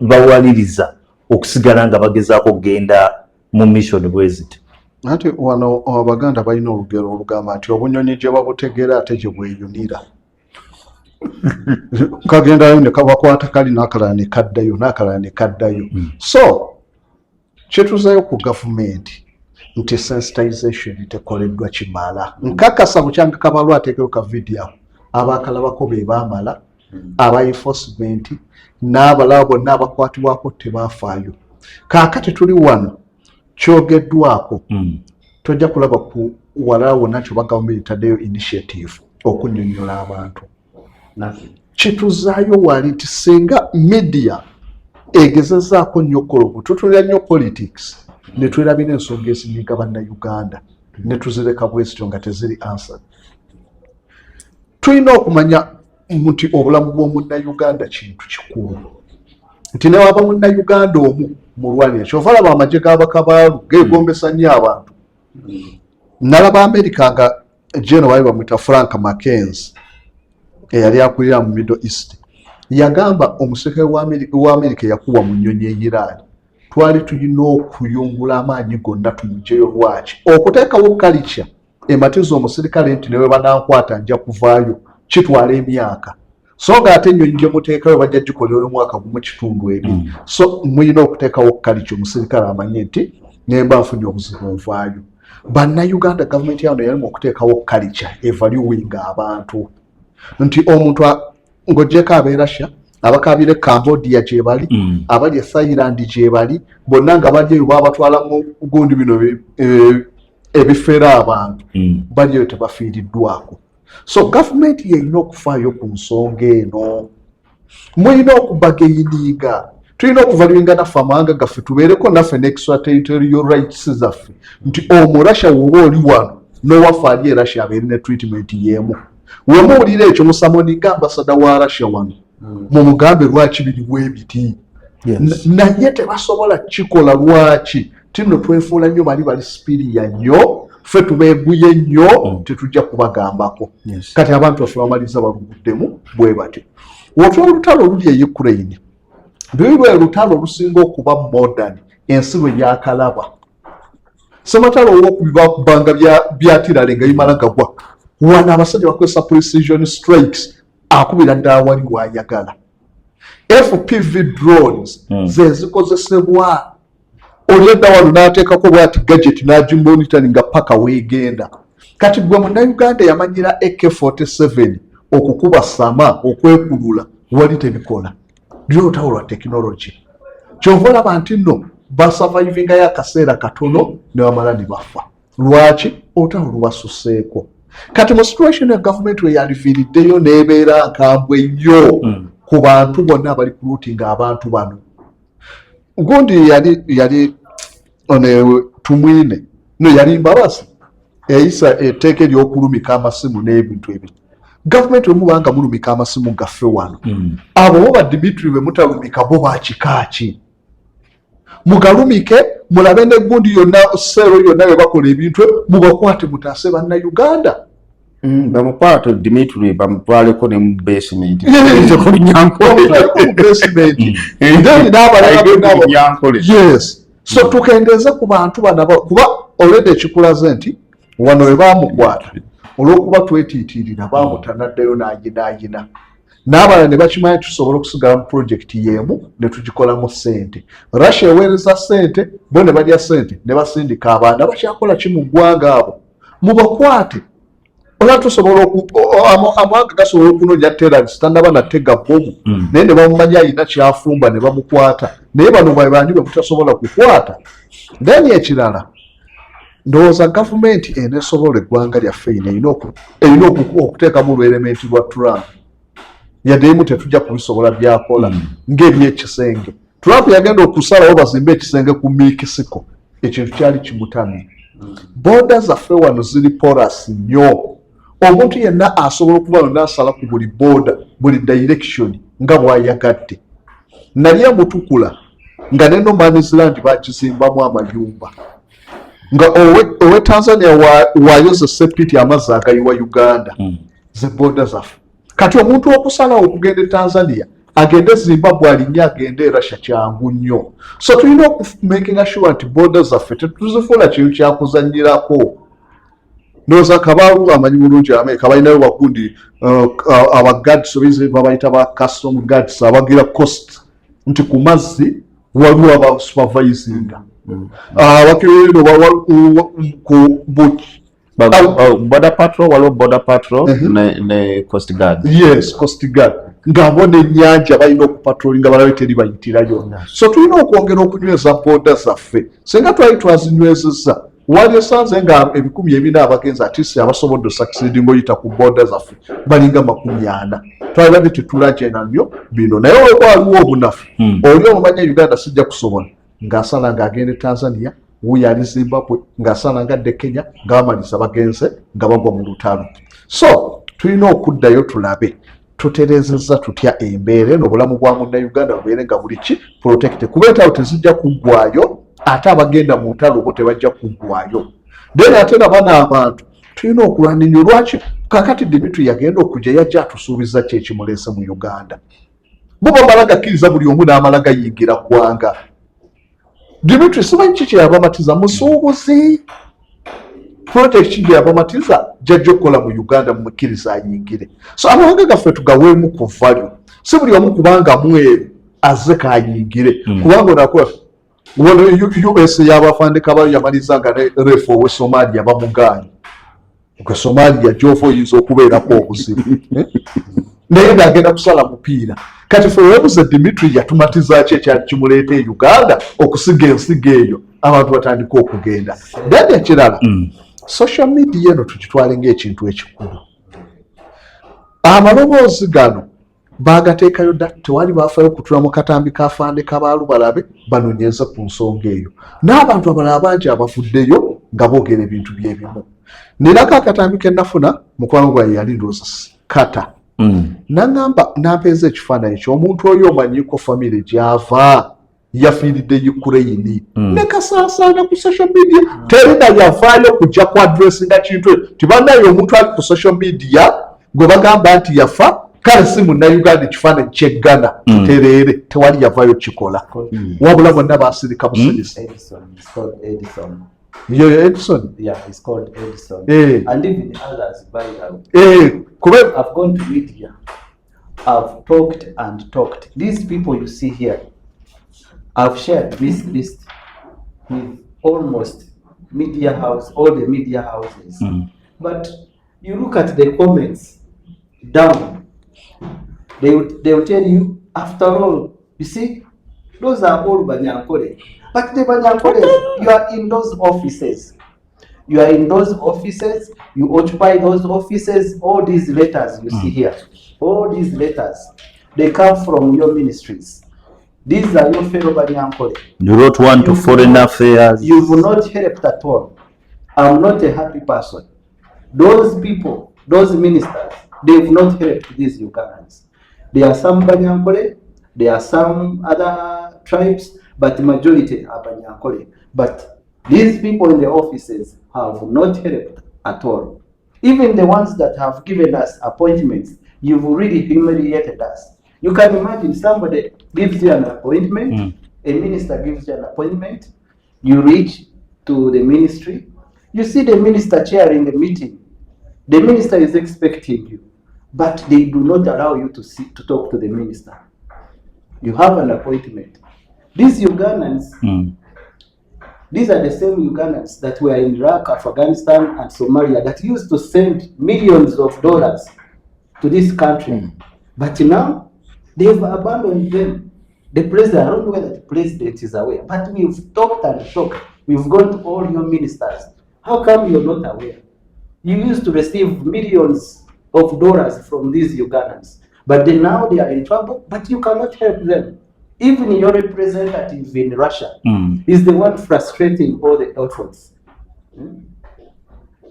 bawaliriza okusigala nga bagezaako okugenda mu mission bweziti? Ate wano Abaganda balina olugero olugamba nti obunyonyi gye babutegera ate gye bweyunira. Kagendayo ne kabakwata kali n'akalala ne kaddayo. So kyetuzayo ku gavumenti nti sensitization tekoleddwa kimala. Nkakasa bukyanga Kabalu ateekeko ka video abakalabako be baamala, aba enforcement n'abalaba bonna abakwatibwako tebafaayo. Kaakati tuli wano kyogeddwako tojja kulaba ku walaawo nakyo bagavumenti etaddeyo initiative okunnyonnyola abantu. Kituzaayo wali nti singa media egezezaako nnyo okukologo tutulira nnyo politics ne twerabira ensonga ezinyiga Bannayuganda ne tuzireka bwezityo nga teziri answer. Tulina okumanya nti obulamu bw'Omunnayuganda kintu kikulu, nti ne waba Munnayuganda omu mulwanira kyova laba amagye g'Abakabalu geegombesa nnyo abantu. Nalaba America nga General wali bamwita Frank Mackenzie eyali akulira mu Middle East yagamba omusirikale wa America yakuwa mu nnyonyi ey'Iran, twali tulina okuyungula amaanyi gonna tumugyeyo. Lwaki? Okuteekawo culture ematiza omusirikale nti newe banankwata nja kuvaayo kitwala emyaka, so nga ate ennyonyi gye muteekayo bajja gikolera omwaka gumu kitundu ebiri. So muyina okuteekawo culture omusirikale amanye nti nemba nfunye obuzibu nvaayo. Bannayuganda gavumenti yano yalimu okuteekawo culture evaluinga abantu nti omuntu ng'ogyeko ab'e Russia, abakabire Cambodia gye bali, abali e Thailand gye bali, bonna nga bajjayo babatwala mu gundi bino ebifeera abantu bajjayo tebafiiriddwako. So gavumenti yeyina okufaayo ku nsonga eno, muyina okubageyiniga tulina okuvaluinga naffe amawanga gaffe tubeereko naffe n'extraterritorial rights zaffe nti Russia woba oli wano n'owaffe ali e Russia abeere ne treatment y'emu. Wemuwulira ekyo musamoninga ambasada wa Russia wano mumugambe lwaki biriwo ebiti naye tebasobola kikola. Lwaki? Tino twefuula nnyo bali superior nnyo, ffe tubeeguye nnyo tetujja kubagambako. Kati abantu baffe bamaliza baluguddemu bwe batyo. Wotwa olutalo oluli e Ukraine lwe lutalo olusinga okuba modern ensi lwe yakalaba. Sematalo ow'okubibakubanga byatirale nga bimala gagwa wana abasajja bakozesa precision strikes akubira ddala wali wayagala. FPV drones ze zikozesebwa oli edda wano n'ateekako bwati gadget n'agimonitoringa paka weegenda. Kati gwe munnayuganda yamanyira AK-47 okukuba sama okwekulula wali tebikola. Lyolutawo lwa technology. Kyova olaba nti nno basavaivingayo akaseera katono ne bamala ne bafa. Lwaki? Olutawo lubasuseeko. Kati mu situation ya gavumenti we yaliviiriddeyo n'ebeera nkambwe nnyo ku bantu bonna abali kuluutinga abantu bano. Gundi yali tumwine no yali mbabazi eyisa etteeka ery'okulumika amasimu n'ebintu ebyo. Gavumenti wemubanga mulumika amasimu gaffe wano abo ba Dimitri be mutalumika bo bakikaaki mugalumike mulabe ne gundi yonna sero yonna we bakola ebintu mubakwate mutaase banna Uganda. Bamukwate Dimitri bamutwaleko ne mu basement. Yes. So tukendeza ku bantu bana kuba already ekikulaze nti wano we bamukwata olw'okuba twetiitirira bamutanaddayo n'aginaagina n'abalala ne bakimanyi tusobola okusigala mu project y'emu ne tugikolamu ssente. Russia eweereza ssente bo ne balya ssente ne basindika abaana bakyakola ki mu ggwanga abo mubakwate. Ola tusobola amawanga gasobola okunoonya terrorist tanaba natega bomu naye ne bamumanya alina kyafumba ne bamukwata naye bano bani be mutasobola kukwata. Then ekirala ndowooza gavumenti enesobola eggwanga lyaffe erina okuteekamu olwelementi lwa Trump yadde emu tetujja kubisobola byakola ng'ebyekisenge. Trump yagenda okusalawo bazimbe ekisenge ku Mexico ekintu kyali kimutamye. Boda zaffe wano ziri porous nnyo. Omuntu yenna asobola okuba n'asala ku buli boda buli direction nga bw'ayagadde. Nali amutukula nga ne No Man's Land bakizimbamu amayumba nga owe Tanzania wayoze sepiti amazzi agayiwa Uganda ze boda zaffe. Kati omuntu okusalawo okugenda e Tanzania agende Zimbabwe alinnya agende Russia kyangu nnyo. So tulina okumakinga sure nti boda zaffe tetuzifuula kintu kyakuzannyirako. Noza kabalu amanyi bulungi Amerika balinayo bakundi aba guards obize babayita ba custom guards abagira coast nti ku mazzi waliwo aba supervisinga wakirino ku buki border patrol waliwo border patrol ne coast guard. Yes, coast guard ngabone ennyanja balina okupatrolinga balabe teri bayitirayo. So tulina okwongera okunyweza boda zaffe singa twali twazinywezezza wali esanze nga 14,000 abagenzi atisi abasobodde succeed ng'oyita ku boda zaffe balinga 40. Twalabye tetulaje nabyo bino naye olwo waliwo obunafu oli omumanya Uganda sijja kusobola ng'asala ng'agenda Tanzania wuyo ali Zimbabwe ng'asala ngadde Kenya ng'amalisa bagenze nga bagwa mu lutalo. So tulina okuddayo tulabe tuterezezza tutya embeera eno obulamu bwa munnayuganda bubeere nga buli ki protected kubeetawo tezijja kuggwayo ate abagenda mu ntalo bo tebajja kuggwayo. Then ate nabana abantu tulina okulwanira lwaki kakati Dimitri yagenda okujja yajja atusuubiza ki ekimuleese mu Uganda. Bo bamala gakkiriza buli omu n'amala gayingira ggwanga. Dimitri simanyi ki kye yabamatiza musuubuzi project ki gye yabamatiza jajja okukola mu Uganda mumukkiriza ayingire. So amawanga gaffe tugaweemu ku value si buli omu kubanga mweru azze kayingire kubanga onakola US y'abafandika bayo yamaliza nga refu owe Somalia bamugaanye. Gwe Somalia gy'ofa oyinza okubeerako obuzibu naye ng'agenda kusala mupiira. Kati ffe weebuze Dimitri yatumatiza ki ekyali kimuleeta e Uganda okusiga ensiga eyo abantu batandika okugenda. Then ekirala social media eno tugitwale ng'ekintu ekikulu. Amaloboozi gano baagateekayo dda tewali baafayo kutula mu katambi kafande kabaalubalabe banonyeze ku nsonga eyo n'abantu abalala bangi abavuddeyo nga boogera ebintu byebimu nirako akatambi ke nafuna mukwano gwange yali ndowooza kata naŋŋamba nampeeza ekifaananyi ky'omuntu oyo omanyiko famire gy'ava yafiiridde Ukraine ne kasaasaana ku social media terina yavaayo kujja ku adressinga kintu tibannayo omuntu ali ku social media gwe bagamba nti yafa kale si munnayuganda ekifaananyi kyeggana tereere tewali yavaayo kikola wabula bonna baasirika busirisi yoyo Edison and even others by I've gone to media, I've talked and talked. These people you see here, I've shared this list with almost media house, all the media houses. But you look at the comments down, they will tell you, after all, you see, those are all Banyankole. But the Banyankole, you are in those offices. You are in those offices, you occupy those offices, all these letters you see here, all these letters, they come from your ministries. These are your fellow Banyankole. You wrote one to Foreign Affairs. You've not helped at all. I'm not a happy person. Those people, those ministers, they've not helped these Ugandans. There are some Banyankole, there are some other tribes, but the majority are Banyankole. But these people in the offices have not helped at all. Even the ones that have given us appointments, you've really humiliated us. You can imagine somebody gives you an appointment, a minister gives you an appointment, you reach to the ministry, you see the minister chairing the meeting. The minister is expecting you, but they do not allow you to talk to the minister. You have an appointment. These Ugandans, these are the same Ugandans that were in Iraq, Afghanistan, and Somalia that used to send millions of dollars to this country. But now, they've abandoned them. The president, I don't know whether the president is aware, but we've talked and talked. We've gone to all your ministers. How come you're not aware? You used to receive millions of dollars from these Ugandans, but then now they are in trouble, but you cannot help them. Even your representative in Russia is the one frustrating all the efforts.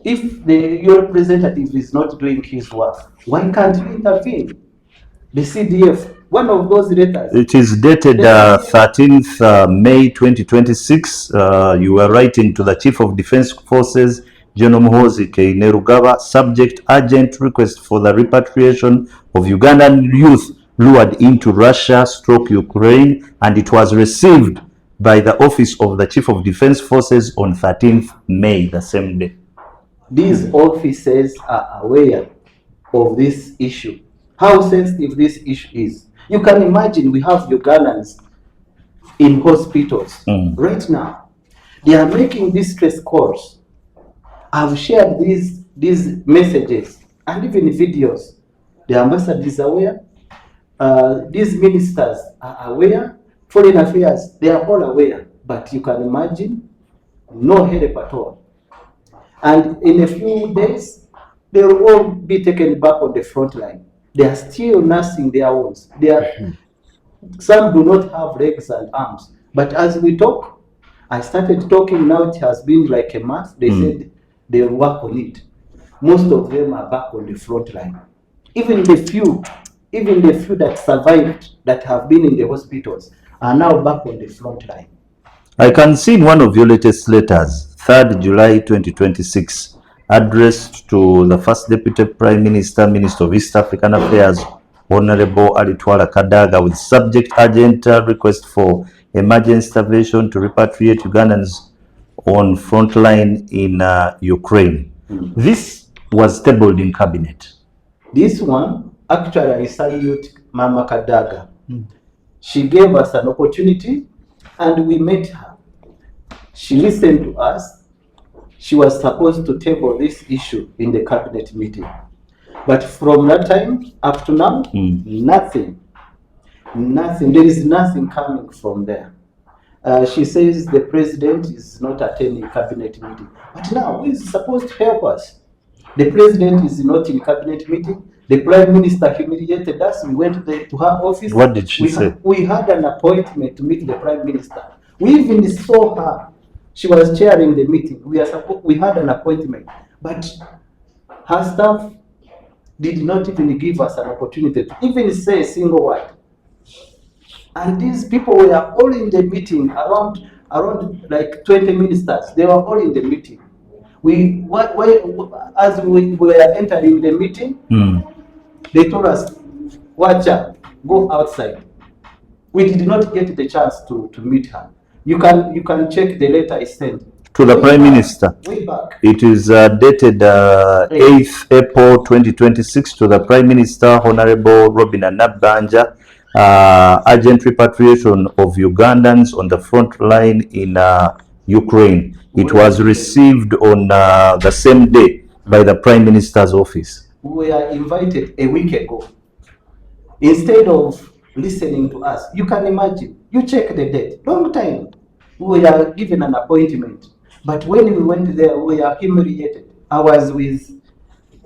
If your representative is not doing his work, why can't you intervene? The CDF, one of those letters. It is dated 13th May 2026. You were writing to the Chief of Defense Forces, General Muhoozi Kainerugaba, subject urgent request for the repatriation of Ugandan youth lured into Russia / Ukraine, and it was received by the office of the Chief of Defense Forces on 13th May, the same day. These officers are aware of this issue, how sensitive this issue is. You can imagine we have Ugandans in hospitals right now. They are making distress calls. I've shared these messages and even videos. The ambassador is aware. These ministers are aware. Foreign Affairs, they are all aware. But you can imagine, no help at all. And in a few days, they will all be taken back on the front line. They are still nursing their wounds. Some do not have legs and arms. But as we talk, I started talking, now it has been like a month. They said they will work on it. Most of them are back on the front line. Even the few that survived, that have been in the hospitals, are now back on the front line. I can see in one of your latest letters, 3rd July 2026, addressed to the First Deputy Prime Minister, Minister of East African Affairs, Honorable Alitwala Kadaga, with subject urgent request for emergency intervention to repatriate Ugandans on front line in Ukraine. This was tabled in cabinet. This one, actually, I salute Mama Kadaga. She gave us an opportunity and we met her. She listened to us. She was supposed to table this issue in the cabinet meeting. But from that time up to now, nothing. There is nothing coming from there. She says the president is not attending cabinet meeting. But now, who is supposed to help us? The president is not in cabinet meeting. The Prime Minister humiliated us. We went there to her office. What did she say? We had an appointment to meet the Prime Minister. We even saw her. She was chairing the meeting. We had an appointment, but her staff did not even give us an opportunity to even say a single word. And these people were all in the meeting, around like 20 ministers. They were all in the meeting. As we were entering the meeting, they told us, "Watch out, go outside." We did not get the chance to meet her. You can check the letter I sent to the Prime Minister. Way back. It is dated 8th April 2026 to the Prime Minister, Honorable Robin Nabbanja, urgent repatriation of Ugandans on the front line in Ukraine. It was received on the same day by the Prime Minister's office. We were invited a week ago. Instead of listening to us, you can imagine, you check the date, long time. We were given an appointment. But when we went there, we were humiliated. I was with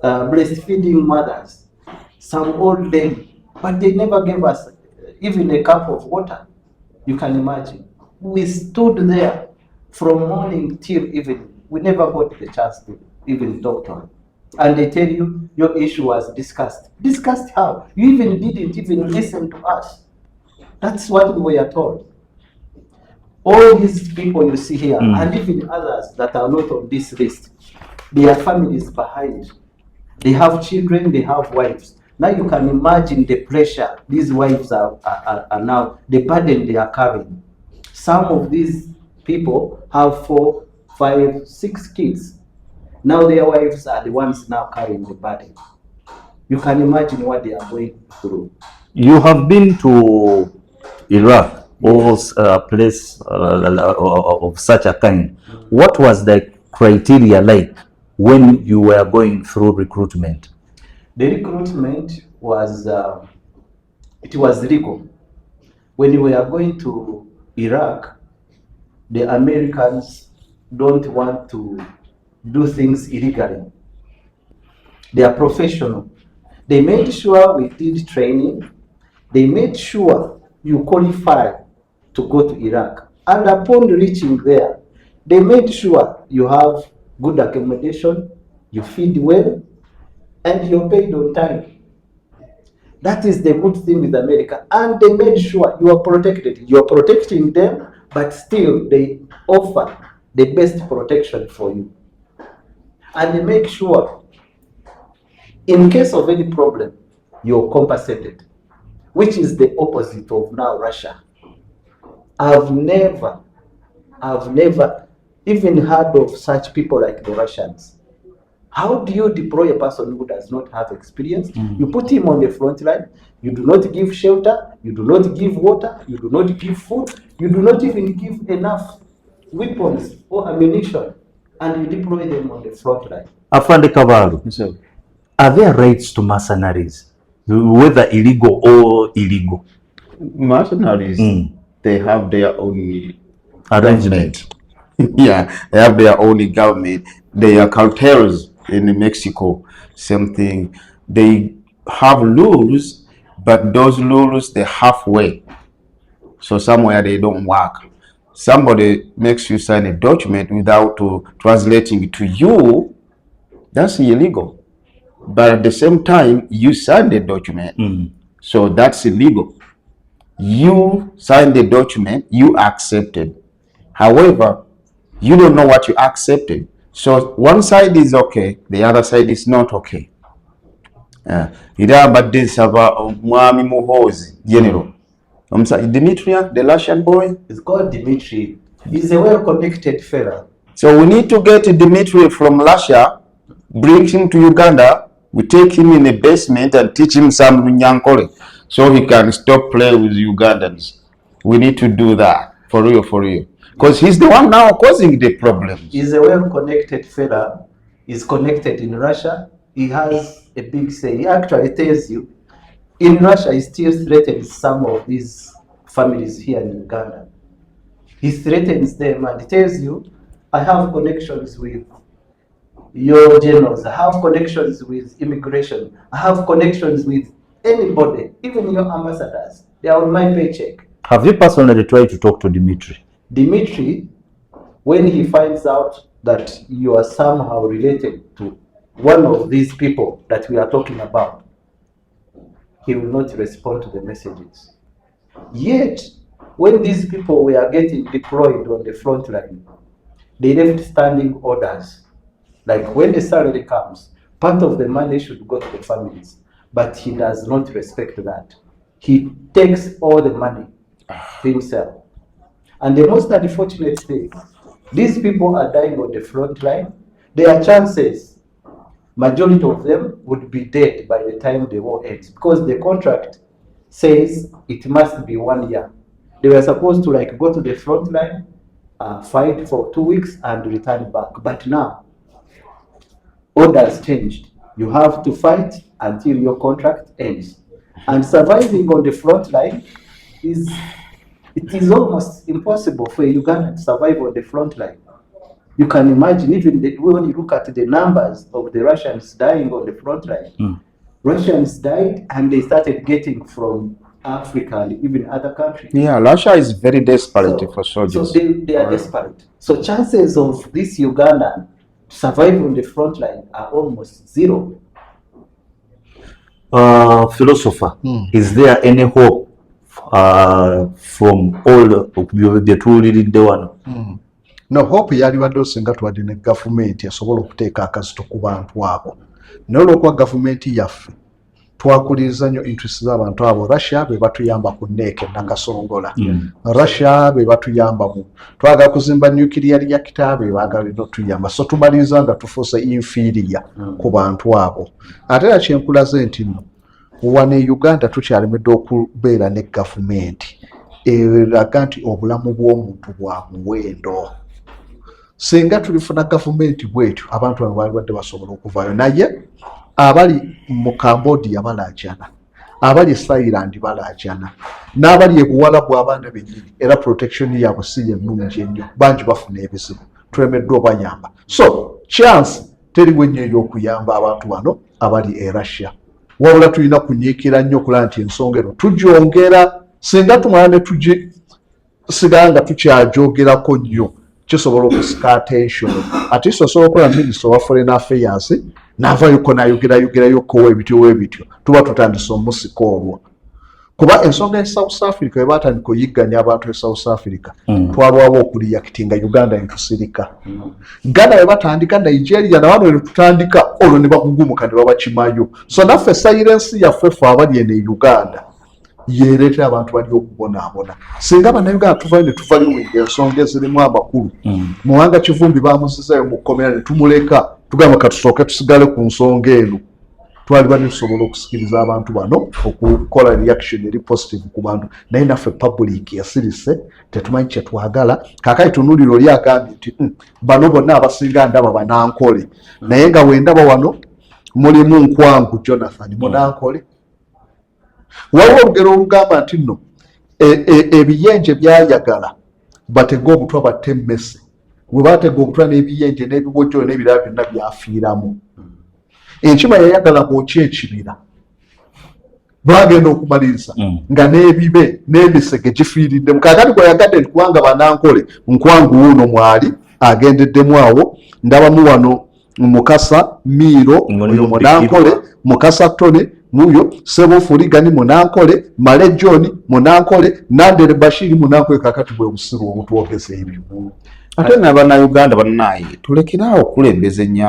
breastfeeding mothers, some old lady, but they never gave us even a cup of water. You can imagine. We stood there from morning till evening. We never got the chance to even talk to her. And they tell you your issue was discussed. Discussed how? You even didn't even listen to us. That's what we were told. All these people you see here, and even others that are not on this list, their families behind. They have children, they have wives. Now you can imagine the pressure these wives are now, the burden they are carrying. Some of these people have 4, 5, 6 kids. Now their wives are the ones now carrying the burden. You can imagine what they are going through. You have been to Iraq, or a place of such a kind. What was the criteria like when you were going through recruitment? The recruitment was, it was legal. When we are going to Iraq, the Americans don't want to do things illegally. They are professional. They made sure we did training. They made sure you qualify to go to Iraq. And upon reaching there, they made sure you have good accommodation, you feed well, and you're paid on time. That is the good thing with America. And they made sure you are protected. You're protecting them, but still they offer the best protection for you. And they make sure, in case of any problem, you're compensated, which is the opposite of now Russia. I've never even heard of such people like the Russians. How do you deploy a person who does not have experience? You put him on the front line, you do not give shelter, you do not give water, you do not give food, you do not even give enough weapons or ammunition, and you deploy them on the front line. Afande Kabalu, are there rights to mercenaries, whether illegal or illegal? Mercenaries, they have their own Arrangement. Yeah, they have their own government. They are cartels in Mexico. Same thing. They have rules, but those rules they're halfway. So somewhere they don't work. Somebody makes you sign a document without translating it to you. That's illegal. But at the same time, you sign the document. So that's illegal. You signed the document, you accepted. However, you don't know what you accepted. So one side is okay, the other side is not okay. Idabadde nsaba omwami Muhoozi General. Dimitria, the Russian boy. It's called Dimitri. He's a well-connected fellow. So we need to get Dimitri from Russia, bring him to Uganda. We take him in a basement and teach him some Runyankole so he can stop playing with Ugandans. We need to do that for real, because he's the one now causing the problems. He's a well-connected fellow. He's connected in Russia. He has a big say. He actually tells you, in Russia, he still threatens some of these families here in Uganda. He threatens them and he tells you, I have connections with your generals, I have connections with immigration, I have connections with anybody, even your ambassadors. They are on my paycheck. Have you personally tried to talk to Dimitri? Dimitri, when he finds out that you are somehow related to one of these people that we are talking about, he will not respond to the messages. Yet, when these people were getting deployed on the front line, they left standing orders. Like when the salary comes, part of the money should go to the families, but he does not respect that. He takes all the money to himself. And the most unfortunate thing, these people are dying on the front line. Their chances, majority of them would be dead by the time the war ends, because the contract says it must be 1 year. They were supposed to like go to the front line, fight for 2 weeks and return back. But now, orders changed. You have to fight until your contract ends. And surviving on the front line is almost impossible for a Ugandan to survive on the front line. You can imagine, even when you look at the numbers of the Russians dying on the front line, Russians died and they started getting from Africa and even other countries. Yeah, Russia is very desperate for soldiers. So they are desperate. So chances of this Ugandan to survive on the front line are almost zero. Philosopher, is there any hope from all the two leading the one? No hope yaliwadde osinga twadde ne gavumenti esobola okuteeka akazito ku bantu abo. Naye olw'okuba gavumenti yaffe twakuliriza nnyo interest z'abantu abo. Russia be batuyamba ku nneeke nakasongola. Russia be batuyamba mu twagala kuzimba nuclear reactor be baagala ino tuyamba. So tumaliriza nga tufuuse inferior ku bantu abo. Ate era kyenkulaze nti nno wano e Uganda tukyalemedde okubeera ne gavumenti eraga nti obulamu bw'omuntu bwa muwendo. Singa tulifuna gavumenti bwetyo abantu bano balibadde basobola okuvaayo. Naye abali mu Cambodia balaajana, abali Thailand balaajana, n'abali ebuwalabu abaana bennyini era protection yaabwe si yennungi ennyo, bangi bafuna ebizibu, tulemeddwa obayamba. So chance teriwo ennyo ey'okuyamba abantu bano abali e Russia. Wabula tulina kunyiikira nnyo okulaba nti ensonga eno tugyongera. Singa tumala ne tugisigala nga tukyagyogerako nnyo, kisobola okusika attention. Ate osobola okukola Minister wa Foreign Affairs n'avayoko n'ayogerayoko weebityo tuba tutandise omusika olwo. Kuba ensonga ya South Africa bwe baatandika oyigganya abantu e South Africa, twalwawo okuliyakitinga Uganda entusirika. Uganda bwe batandika Nigeria na wano ne tutandika olwo ne bagugumuka ne babakimayo. So naffe silence yaffe ffe abali eno e Uganda yeereetera abantu bali okubonaabona. Singa bannayuganda tuvayo ne tuvayo ensonga ezirimu amakulu, Muwanga Kivumbi baamuzizayo mu kkomera ne tumuleka tugamba katusooke tusigale ku nsonga eno, twaliba ne tusobola okusikiriza abantu bano okukola reaction eri positive ku bantu. Naye naffe public yasirise, tetumanyi kye twagala. Kaakati tunuulira oli agambye nti bano bonna abasinga ndaba banankole, naye nga wendaba wano mulimu Nkwangu Jonathan munankole. Waliwo olugero olugamba nti nno ebiyenje byayagala batega obutwa batte emmese. Bwe batega obutwa n'ebiyenje n'ebiwojjolo n'ebirala byonna byafiiramu. Enkima yayagala bwokya ekibira, bagenda okumaliriza nga n'ebibe n'emisege gifiiriddemu. Kaakati gweyagadde nti kubanga banankole Nkwangu wuuno mwali agendeddemu awo. Ndabamu wano Mukasa Miiro oyo munankole, Mukasa Tone muyo, Sebo Furigani munankole, Male John munankole, Nandere Bashiri munankole. Kaakati bwe busiru obutwogeza ebyo. Ate n'Abannayuganda bannaye tulekeraawo okulembeza ennyo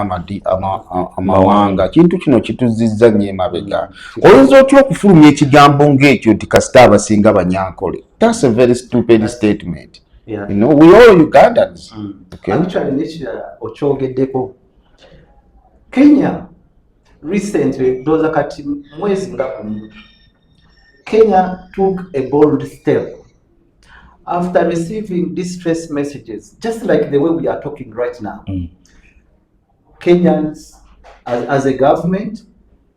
amawanga. Kintu kino kituzizza nnyo emabega. Oyinza otya okufulumya ekigambo ng'ekyo nti kasita abasinga banyankole? That's a very stupid statement. Yeah. You know, we all Ugandans. Okay. Actually, nekirala okyogeddeko. Kenya recently, doza kati mwezi nga gumu, Kenya took a bold step after receiving distress messages, just like the way we are talking right now. Kenyans, as a government,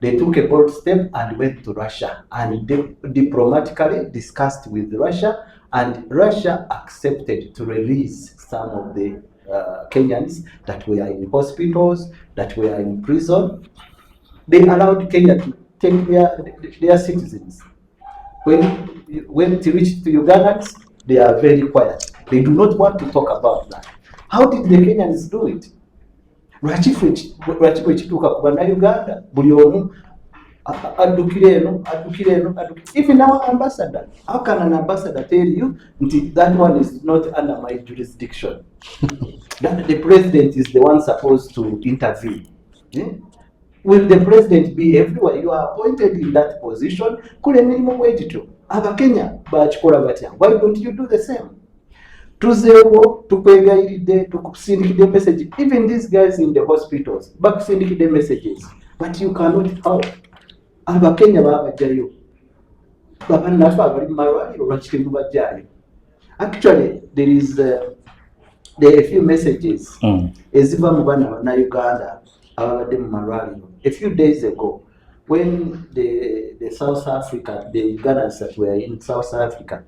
they took a bold step and went to Russia and diplomatically discussed with Russia, and Russia accepted to release some of the Kenyans that were in hospitals, that were in prison. They allowed Kenya to take their citizens. When it reached to Ugandans, they are very quiet. They do not want to talk about that. How did the Kenyans do it? Uganda, even our ambassador. How can an ambassador tell you that one is not under my jurisdiction? That the president is the one supposed to intervene. Yeah? Will the president be everywhere? You are appointed in that position. Why don't you do the same? Tuzewo tukwegayiride tukusindikide message. Even these guys in the hospitals bakusindikide messages, but you cannot help. Abakenya babajayo babanafa abali malwaliro lwakiri mubajayo. Actually there are a few messages eziva mu bana na Uganda ababadde mu malwaliro. A few days ago, when the South Africa, the Ugandans that were in South Africa,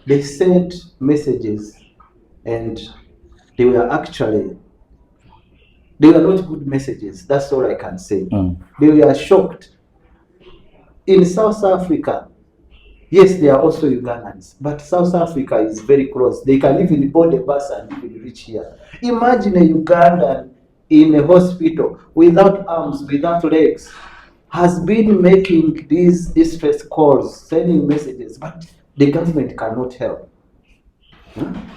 they sent messages, and they were not good messages. That's all I can say. They were shocked. In South Africa, yes, they are also Ugandans, but South Africa is very close. They can even board a bus and even reach here. Imagine a Ugandan in a hospital without arms, without legs, has been making these distress calls, sending messages, but the government cannot help.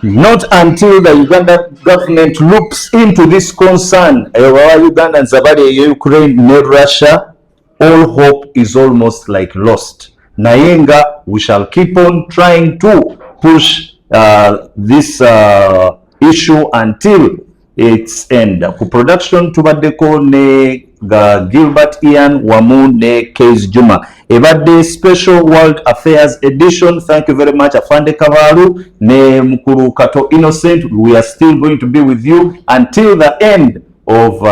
Not until the Ugandan government looks into this concern, Ugandans abali Ukraine and Russia, all hope is almost like lost. Nayenga, we shall keep on trying to push this issue until its end. Ku production tubaddeko ne Gilbert Ian wamu ne Case Juma. Ebadde special World Affairs edition. Thank you very much Afande Kavalu ne Mukuru Kato Innocent. We are still going to be with you until the end of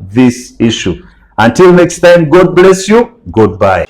this issue. Until next time, God bless you. Goodbye.